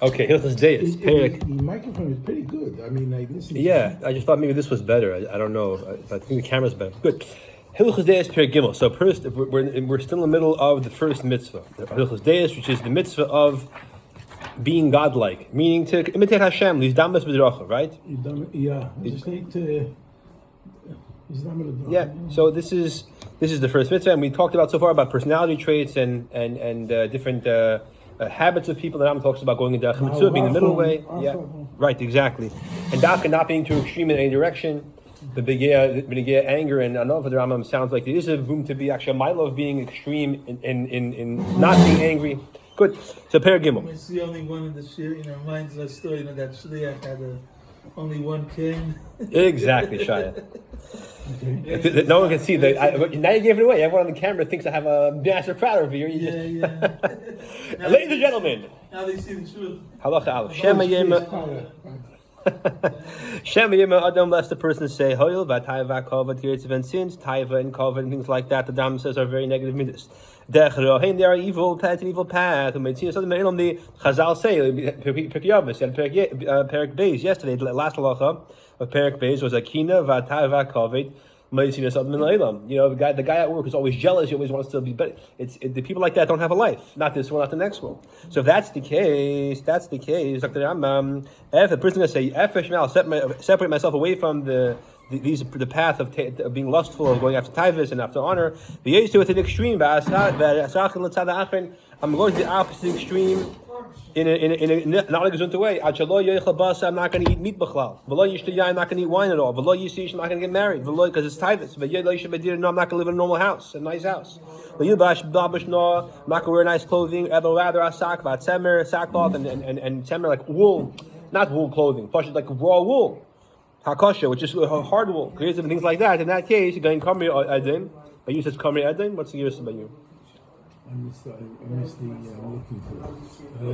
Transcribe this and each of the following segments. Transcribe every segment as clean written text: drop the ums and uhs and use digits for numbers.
Okay, Hilchos De'os. The microphone is pretty good. I mean, I listen. Yeah, I just thought maybe this was better. I don't know. I think the camera's better. Good. Hilchos De'os Perek Gimel. So first, we're still in the middle of the first mitzvah, Hilchos De'os, which is the mitzvah of being godlike, meaning to imitate Hashem. These damas b'dracha, right? Yeah, just need to. Yeah. So this is the first mitzvah, and we talked about so far about personality traits and different habits of people. The Rambam talks about going in derech mitzvah, being the middle way. Yeah. Right. Exactly. And dafka not being too extreme in any direction. The b'negei anger, and I know for the Rambam sounds like there is a room to be actually a mile of being extreme in not being angry. Good. So Perek Gimel. It's the only one in the shir, reminds us story, that Shliach had only one king. Exactly, Shia. Okay. No one can see that. Now you gave it away. Everyone on the camera thinks I have a massive proud of you. Ladies and gentlemen. Now they see the truth. Halacha Aleph. Shema Yema Adam lets the person say Hoyel Vataiva Kavod Kiritzav and sins, Taiva and Kavod and things like that. The Dam says are very negative midas. They are evil path, an evil path. The Chazal say Perek Beis yesterday. The last halacha of Perek Beis was Akina Vataiva Kavod. The guy at work is always jealous. He always wants to be better. The people like that don't have a life. Not this one, not the next one. So if that's the case, Dr. Rambam, if a person is going to say, I'll separate myself away from the path of being lustful, of going after taivas and after honor, the yetz with an extreme. I'm going to the opposite extreme. In a not a gesundte way. I'm not going to eat meat b'chlal. I'm not going to eat wine at all. I'm not going to get married because it's taivus. No, I'm not going to live in a normal house, a nice house. I'm not going to wear nice clothing. Rather sackcloth and tzemer, like wool, not wool clothing, but like raw wool. Hakosha, which is hard wool. Things like that. In that case, you're going kamri edim. But you says kamri edim. What's the year about you? I missed the looking for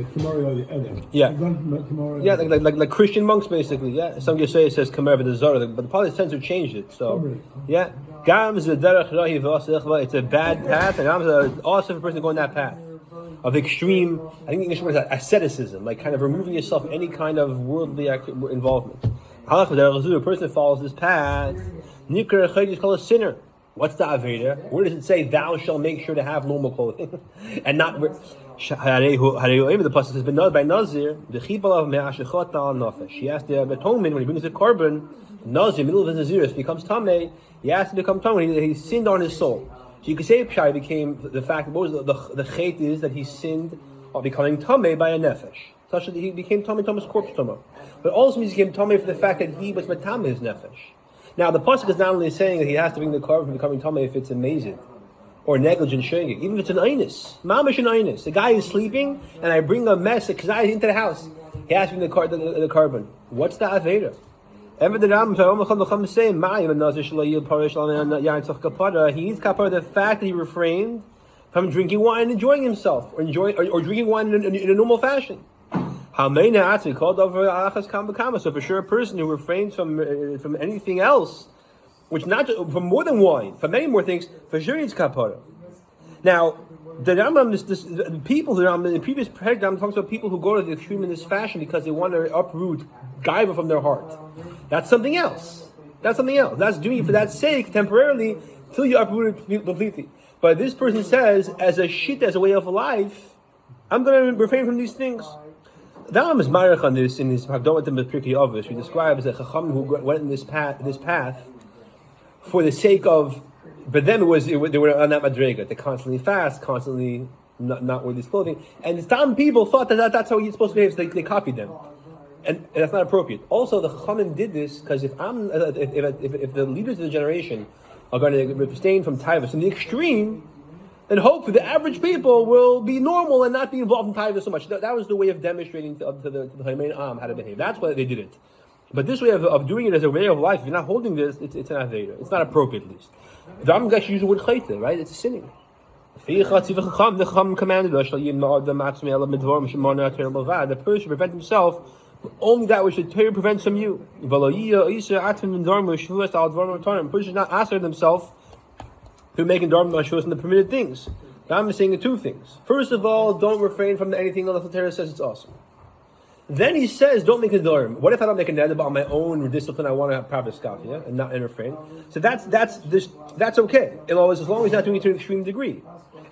it. Kamari Edom. Yeah. Like Christian monks basically. Yeah. Some you say it says Kamar v'dezara, but the Pali censor changed it. So yeah. Gam is a derech rahi v'asechva. It's a bad path, and I'm also a person going that path of extreme. I think the English word is asceticism, like kind of removing yourself from any kind of worldly involvement. A person that follows this path, nikra chayid is called a sinner. What's the Aveda? Where does it say thou shall make sure to have normal clothing and not wear? The pasuk has been known by Nazir. The chipal of me'ashechot al nafesh. He has to have atonement when he brings the korban. Nazir, middle of his naziris, becomes tamei. He has to become tamei when he sinned on his soul. So you could say Pshai became the fact. What was the chait is that he sinned on becoming tamei by a nefesh. Such that he became tamei's corpse tamei. But also means he became tamei for the fact that he was matamei his nefesh. Now the pasuk is not only saying that he has to bring the korban from becoming tamei if it's amazing or negligent shegig, even if it's an einus, mamish an einus. The guy is sleeping, and I bring a mess because I into the house. He has to bring the korban. What's the aveda? He needs kapara the fact that he refrained from drinking wine and enjoying himself, or drinking wine in a normal fashion. So for sure, a person who refrains from anything else, which not from more than wine, from many more things, for sure needs kapara. Now, the Rambam, the people, the Rambam, in the previous paragraph, talks about people who go to the extreme in this fashion because they want to uproot gaiva from their heart. That's something else. That's doing it for that sake temporarily till you uproot it completely. But this person says, as a shit, as a way of life, I'm going to refrain from these things. The Rambam is marich on this in his Hagdomat and Pirkei Avos. He describes a chacham who went in this path for the sake of, but them they were on that madrega. They constantly fast, constantly not wear this clothing, and the Tam people thought that that's how you're supposed to behave. So they copied them, and that's not appropriate. Also, the chachamim did this because if the leaders of the generation are going to abstain from taivas in the extreme, then hopefully the average people will be normal and not be involved in taivas so much. That was the way of demonstrating to the Hamein Am how to behave. That's why they did it. But this way of doing it as a way of life, if you're not holding this, it's an aveda. It's not appropriate, at least. The Rambam actually used the word chayte, right? It's a sinning. The Chacham commanded us, the person should prevent himself from only that which the Torah prevents from you. The person should not ask themselves through making dharma mashus and the permitted things. Now I'm saying the two things. First of all, don't refrain from anything unless the Torah says it's awesome. Then he says, don't make a dorm. What if I don't make a neder, but on my own discipline I want to have private skafia and not refrain? So that's okay. As long as he's not doing it to an extreme degree.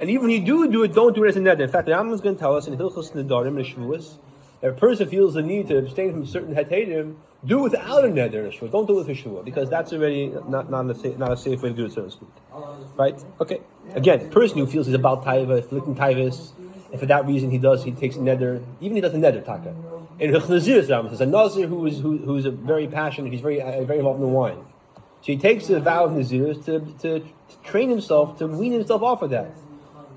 And even when you do it, don't do it as a neder. In fact, the Rambam is going to tell us in Hilchos De'os and Shavuos, if a person feels the need to abstain from certain hetedim, do it without a neder and Shavuot. Don't do it with a Shavuot, because that's already not a safe way to do it, so to speak. Right? Okay. Again, a person who feels he's about taiva, afflicting taivas, and for that reason he takes neder, even he does a neder taka. In Hilchos De'os, Rambam says a nazir who's a very passionate, he's very involved in the wine. So he takes the vow of Nazirus to train himself, to wean himself off of that.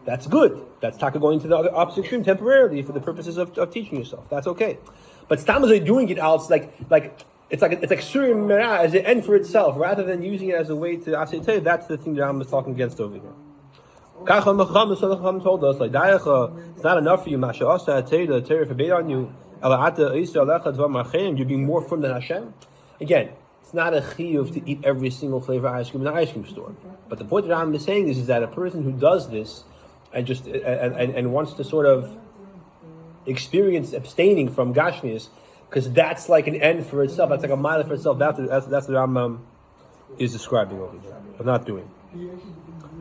That's good. That's taka going to the opposite extreme temporarily for the purposes of teaching yourself. That's okay. But stamazai doing it out, it's like surim merah as an end for itself, rather than using it as a way to asay. That's the thing that I'm talking against over here. Chacham told us, like, it's not enough for you. The Torah forbade on you. You're being more firm than Hashem. Again, it's not a chiyuv to eat every single flavor of ice cream in the ice cream store. But the point that I'm saying is that a person who does this and just and wants to sort of experience abstaining from gashmias, because that's like an end for itself. That's like a mile for itself. That's what Rambam is describing over here, but not doing.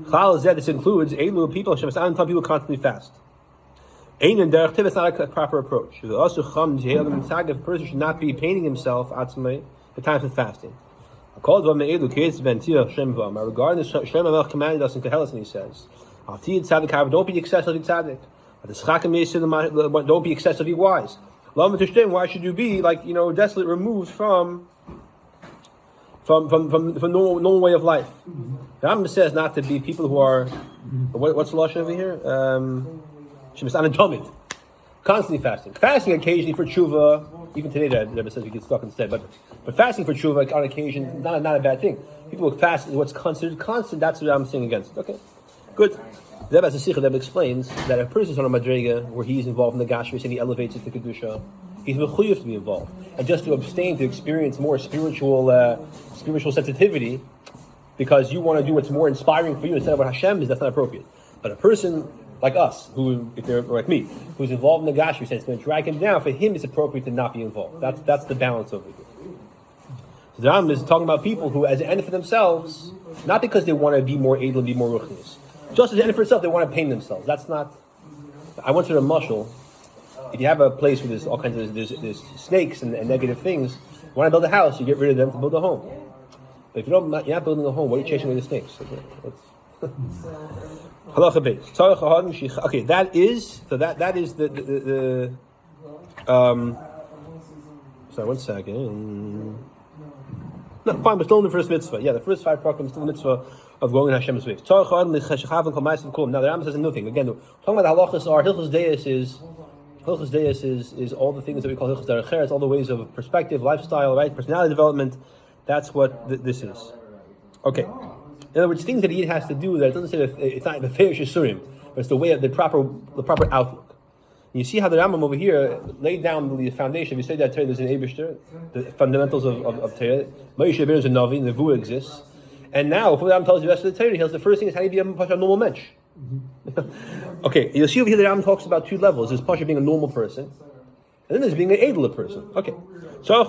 This includes people. Some people constantly fast. It's not a proper approach. A person should not be paining himself at times of fasting. Regarding this, Shem HaMelech commanded us in Koheles, and he says, don't be excessively tzaddik. Don't be excessively wise. Why should you be desolate, removed from normal way of life? The Rambam says not to be people who are what's the lashon over here? Constantly fasting. Fasting occasionally for tshuva. Even today, the Rebbe says we get stuck instead. But fasting for tshuva on occasion, not a bad thing. People who fast what's considered constant. That's what I'm saying against. Okay, good. The Rebbe has a sikha that explains that if a person is on a madrega where he's involved in the gashmis and he elevates it to kedusha, he's mechuyev to be involved, and just to abstain to experience more spiritual sensitivity because you want to do what's more inspiring for you instead of what Hashem is. That's not appropriate. But a person like us, who, if they're like me, who's involved in the gashmi, it's going to drag him down. For him, it's appropriate to not be involved. That's the balance over here. So the Rambam is talking about people who, as an end for themselves, not because they want to be more able and be more ruchnius, just as an end for itself, they want to pain themselves. That's not. I went to the mushal. If you have a place where there's all kinds of there's snakes and negative things, you want to build a house, you get rid of them to build a home. But if you're not building a home, why are you chasing away the snakes? Halacha base. Okay, that is the sorry, 1 second. No, fine, but still in the first mitzvah. Yeah, the first 5 proclams still the mitzvah of going in Hashem's ways. Now the Rambam says another thing. Again, talking about the halachas are Hilchos De'os is all the things that we call Hilchos De'os. It's all the ways of perspective, lifestyle, right, personality development. That's what this is. Okay. In other words, things that he has to do that it doesn't say that it's not the Feish Yisurim, but it's the way of the proper outlook. And you see how the Rambam over here laid down the foundation. If you say that Torah, there's an Eibishter, the fundamentals of Torah. Moshe Rabbeinu is a Navi, the Nevuah exists. And now, before the Rambam tells you the rest of the Torah, the first thing is how do you be a normal mensch. Okay, you'll see over here the Rambam talks about 2 levels. There's Pasha being a normal person, and then there's being an edler person. Okay. So a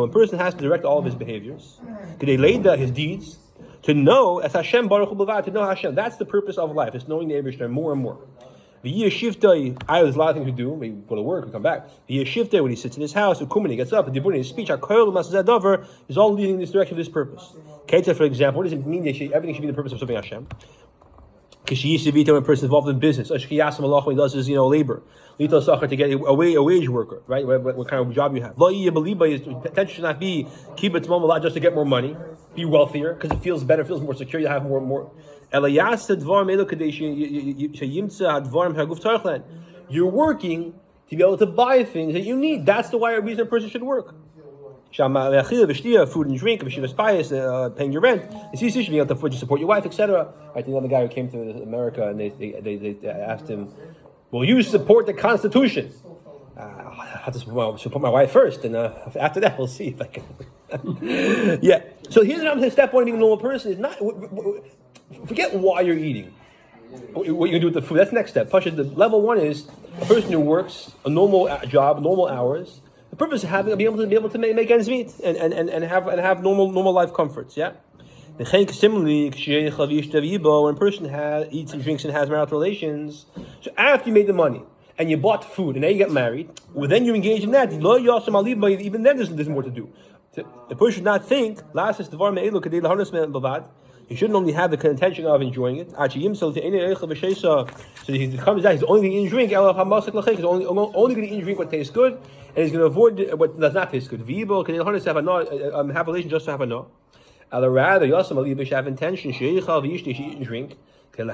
person has to direct all of his behaviors. They laid his deeds. To know as Hashem Baruch Hu B'avad, to know Hashem. That's the purpose of life. It's knowing the Eibishter more and more. There's a lot of things to do. We go to work, we come back. When he sits in his house, when he gets up, and his speech, is all leading in this direction of this purpose. For example, what does it mean that everything should be the purpose of serving Hashem? When a person is involved in business, when he does his labor, to get a wage worker, right? What kind of job you have. His intention should not be keep it small just to get more money, be wealthier, because it feels better, feels more secure, you have more. You're working to be able to buy things that you need. That's the reason a person should work. Food and drink, paying your rent, being able to support your wife, etc. I think another guy who came to America and they asked him, "Will you support the Constitution?" I have to support my wife first, and after that we'll see if I can. Yeah. So here's what I'm saying: step 1 of being a normal person is not forget why you're eating. what you can do with the food. That's the next step. Pasha, the level one is a person who works a normal job, normal hours. The purpose of having be able to make ends meet and have normal life comforts. Yeah. Similarly, when a person eats and drinks and has marital relations, so after you made the money and you bought food and now you get married, well, then you engage in that. Even then, there's more to do. The person should not think. He shouldn't only have the intention of enjoying it. So he comes out, he's only going to eat and drink. He's only going to eat and drink what tastes good, and he's going to avoid what does not taste good. Have a relation just to have a no. Rather, have intention, eat and drink, for the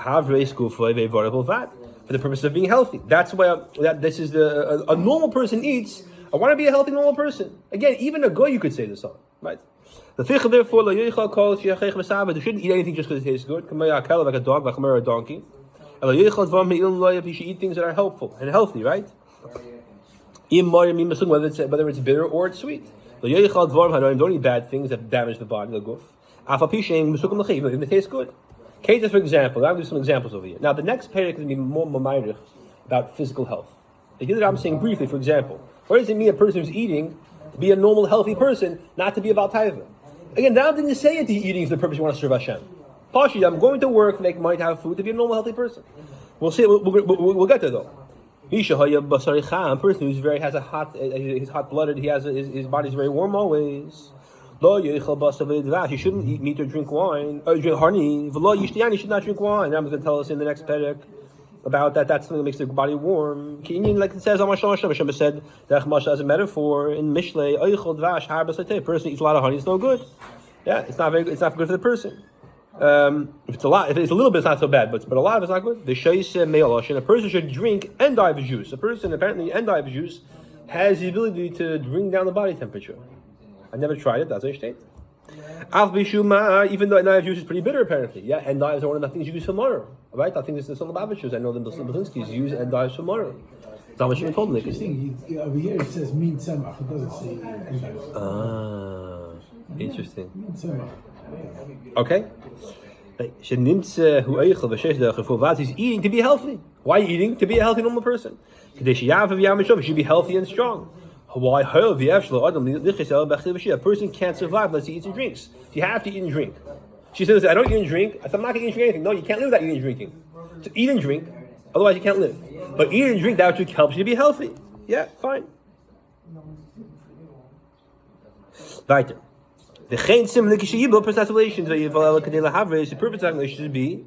purpose of being healthy. That's why this is a normal person eats. I want to be a healthy, normal person. Again, even a goy you could say this on, right? The ficha therefore they shouldn't eat anything just because it tastes good. Like a dog, like a donkey. You should eat things that are helpful and healthy, right? Whether it's bitter or it's sweet. Don't eat bad things that damage the body, the guf. Even if they taste good. Keta, for example, I'll give some examples over here. Now, the next parak is going to be more mamayrish about physical health. I'm saying briefly, for example, what does it mean a person who's eating to be a normal, healthy person, not to be about taiva? Again, now didn't say it, eating is the purpose you want to serve Hashem. Pashi, I'm going to work, make money to have food, to be a normal, healthy person. We'll see. We'll get there though. A person who's he's hot-blooded, his body's very warm always. He shouldn't eat meat or drink wine, or drink honey. He should not drink wine. I'm going to tell us in the next parak about that. That's something that makes the body warm. Like it says, Hashem said, as a metaphor in Mishlei, a person eats a lot of honey, it's no good. Yeah, it's not good for the person. If it's a little bit, it's not so bad, but a lot of it's not good. The Shaisa Me'alosh, a person should drink endive juice. A person, apparently, endive juice has the ability to bring down the body temperature. I never tried it, that's a state. Even though endive juice is pretty bitter, apparently. Yeah, endives are one of the things you use for murder. Right? I think this is the Lubavitchers. I know the Belinskis use endives for murder. That's what told me. Over here it says min tzemach. It doesn't say endives. Interesting. Min tzemach. Okay. He's eating to be healthy. Why eating? To be a healthy normal person. He should be healthy and strong. A person can't survive unless he eats and drinks. You have to eat and drink. She says, I don't eat and drink. I said, I'm not going to eat and drink anything. No, you can't live without eating and drinking. So eat and drink, otherwise you can't live. But eat and drink, that actually helps you to be healthy. Yeah, fine. Weiter. The purpose of relations should be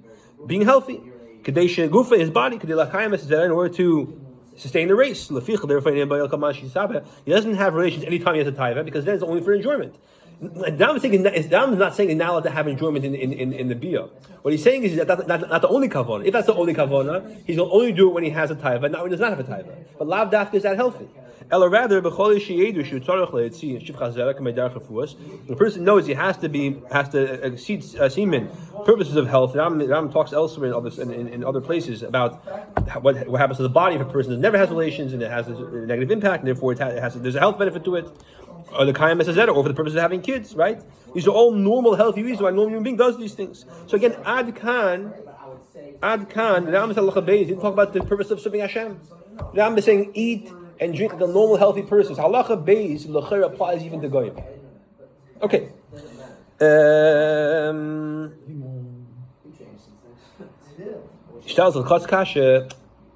being healthy. Gufa, his body, in order to sustain the race. He doesn't have relations anytime he has a taiva, because then it's only for enjoyment. Dam is not saying now to have enjoyment in the bia. What he's saying is that that's not the only kavana. If that's the only kavana, he's going to only do it when he has a taiva, not when he does not have a taiva. But lav dafka is that healthy. Ella rather, the person knows he has to exceed semen purposes of health. Ram talks elsewhere in other places about what happens to the body if a person never has relations and it has a negative impact, and therefore there's a health benefit to it. Or the kayam mesazeta, or for the purpose of having kids, right? These are all normal, healthy reasons why a normal human being does these things. So again, Ad Khan, the Ram didn't talk about the purpose of serving Hashem. The Ram is saying eat and drink like a normal, healthy person. Halacha Beis l'cher applies even to goyim. Okay.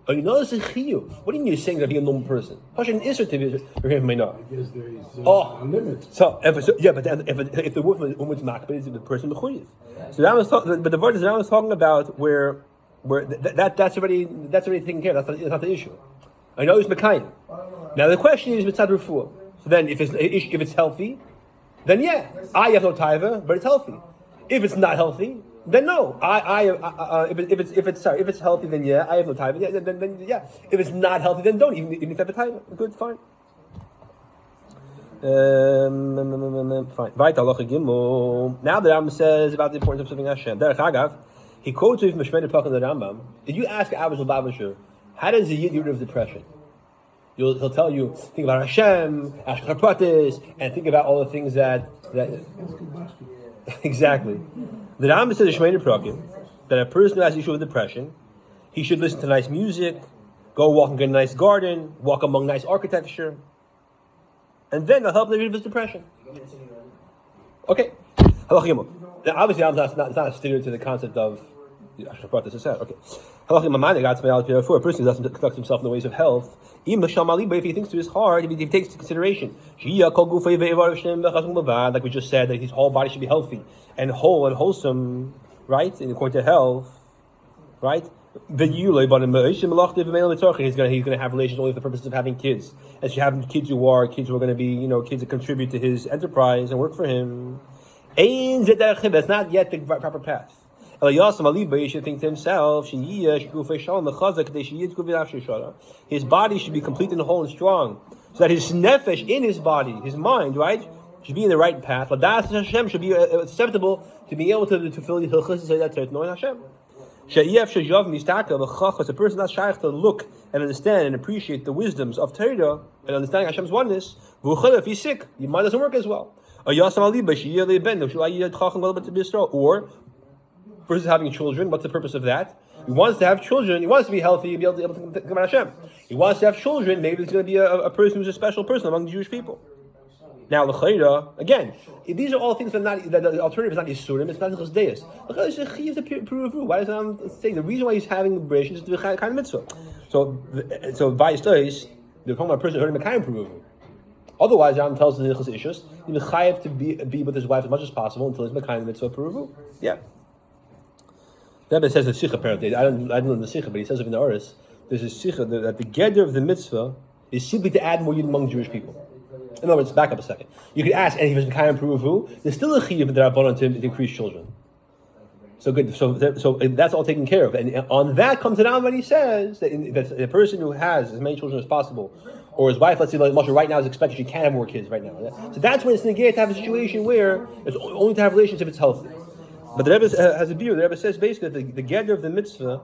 Oh, you know this is chiyuv. What do you mean you're saying that being a normal person? Hashem is to be for him may not. Because there is a limit. But if the woman's not, but it's the person mechuyev. So that was talking. But the word is that I was talking about where that's already taken care of. That's not the issue. I know it's mekayim. Now the question is mitzad refuah. So then, if it's healthy, then yeah, I have no taiva, but it's healthy. If it's not healthy, then no. If it's healthy, then yeah, I have no taiva. Yeah, then yeah. If it's not healthy, then don't. Even if you have a taiva, good, fine. Fine. Now the Rambam says about the importance of serving Hashem. Derech Agav, he quotes from Shmei Pach in the Rambam. If you ask Abbas Lubavitcher, how does a yid get rid of depression? He'll tell you, think about Hashem, ask Pratis, and think about all the things that exactly. The Rambam says Shmei Pach, that a person who has an issue with depression, he should listen to nice music, go walk in a nice garden, walk among nice architecture, and then it'll help him rid of his depression. Okay. Now, obviously, it's not a steer to the concept of. I should have brought this aside. Okay. A person who doesn't conduct himself in the ways of health, if he thinks to his heart, if he takes into consideration, like we just said, that his whole body should be healthy and whole and wholesome, right? And according to health, right? He's going to have relations only for the purpose of having kids. As you have kids who are going to be, kids that contribute to his enterprise and work for him. That's not yet the proper path. He should think to himself, his body should be complete and whole and strong, so that his nefesh in his body, his mind, right, should be in the right path. Hashem should be susceptible to being able to fulfill the Hilchos De'os, knowing Hashem. A person not shaykh to look and understand and appreciate the wisdoms of Torah and understanding Hashem's oneness. If he's sick, your mind doesn't work as well. Or person having children, what's the purpose of that? He wants to have children, he wants to be healthy, be able to come to Hashem. He wants to have children, maybe it's going to be a person who's a special person among the Jewish people. Now, l'chayra, again, these are all things that the alternative is not Yisurim, it's not Hilchos De'os. L'chayra is a chiv to prove. Why does it say the reason why he's having liberation is to be kind of mitzvah? So by De'os, they're talking about a person who heard him a kind of prove. Otherwise, Ram tells us in Hilchos Ishus, he's chayav to be with his wife as much as possible until he's mekayim mitzvah prove. Yeah. The Rebbe says the Sikha apparently. I don't know the Sikha, but he says in the Oris, there's a Sikha that the gather of the mitzvah is simply to add more yid among Jewish people. In other words, back up a second. You could ask, and if it's kind of Peruvu, there's still a chiyuv that are to increase children. So good. So that's all taken care of, and on that comes it down when he says that the person who has as many children as possible, or his wife, let's say, like Moshe right now is expected she can't have more kids right now. So that's when it's negated to have a situation where it's only to have relations if it's healthy. But the Rebbe has a view. The Rebbe says basically that the gather of the mitzvah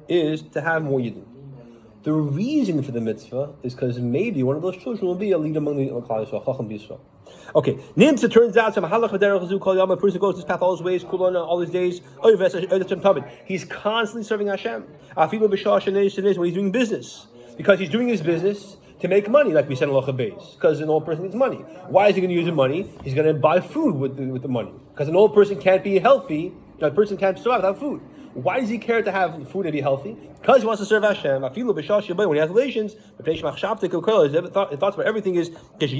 is to have more yidden. The reason for the mitzvah is because maybe one of those children will be a leader among the Klal Yisrael, Chacham B'Yisrael. Okay, Nimtza turns out a person goes this path all his ways, all his days. He's constantly serving Hashem. When he's doing business, because he's doing his business to make money, like we said in Locha Beis, because an old person needs money. Why is he going to use the money? He's going to buy food with the money, because an old person can't be healthy. A person can't survive without food. Why does he care to have food and be healthy? Because he wants to serve Hashem. When he has relations, his thoughts about everything is his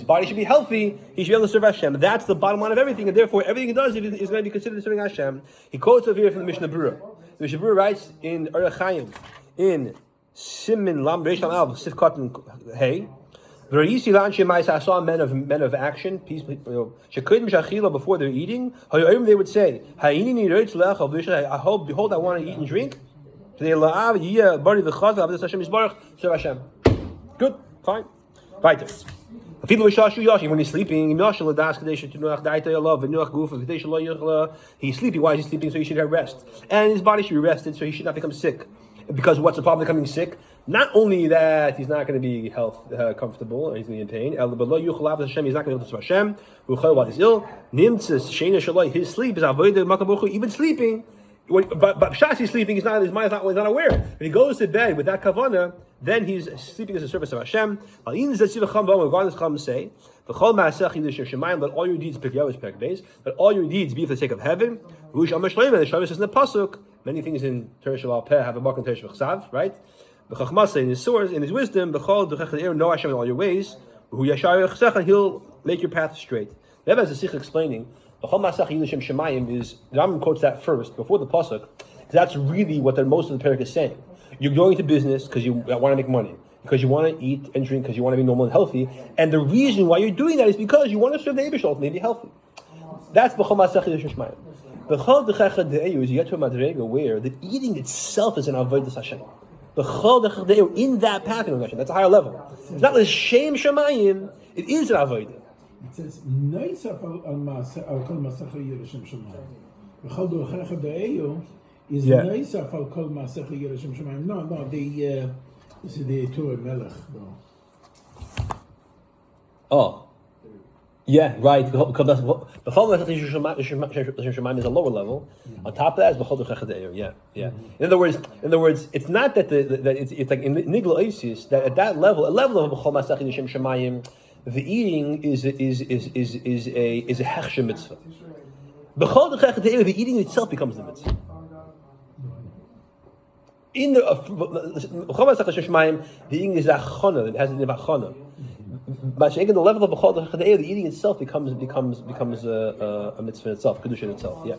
body should be healthy. He should be able to serve Hashem. That's the bottom line of everything, and therefore everything he does is going to be considered serving Hashem. He quotes over here from the Mishnah Berurah. The Mishnah Berurah writes in Orach Chaim in Simin Lam Reish Lam Alv Sifkat Hey. I saw men of action, peace, before they're eating. They would say, behold, I want to eat and drink. Good, fine. Right. When he's sleeping, he's sleeping. Why is he sleeping? So he should have rest. And his body should be rested, so he should not become sick. Because what's the problem with becoming sick? Not only that he's not going to be comfortable, he's going to be in pain. He's not going to be able to serve Hashem. While he's ill, his sleep is even sleeping. But he's sleeping, his mind is not aware. When he goes to bed with that kavanah, then he's sleeping as a service of Hashem. Let all your deeds be for the sake of heaven. The says in the pasuk, many things in Torah Shabbat Peh have a mark in Torah Shabbat, right? In his source, in his wisdom, know Hashem in all your ways. He'll make your path straight. The Rebbe has a sikh explaining. The Rambam quotes that first before the pasuk, because that's really what most of the parak is saying. You're going into business because you want to make money, because you want to eat and drink, because you want to be normal and healthy, and the reason why you're doing that is because you want to serve the Eibishter and be healthy. That's the Masach Yiddush Shemayim. The Chol De'echad De'eu is yet to a madrega where the eating itself is an avodas Hashem. The Chol De'echad De'eu in that path of Hashem. That's a higher level. It's not l'shem Shemayim. It is an avodah. It says Neisaf al kol Masach Yiddush Shemayim. The Chol De'echad De'eu is Neisaf al kol Masach Yiddush Shemayim. No, this is the Torah Melech though. Oh. Yeah, right. Because the Chol Masech Shemayim is a lower level. On top of that is B'chol Derech De'or. Yeah. In other words, it's not that it's like in Nigla Oasis that at that level, a level of B'chol Masech Shemayim, the eating is a hechsher mitzvah. B'chol Derech De'or, the eating itself becomes the mitzvah. In the B'chol Masech Shemayim, the eating is achana. It has a achana. But in the level of B'chol Derech De'or, the eating itself becomes a mitzvah in itself, kedusha in itself. Yeah.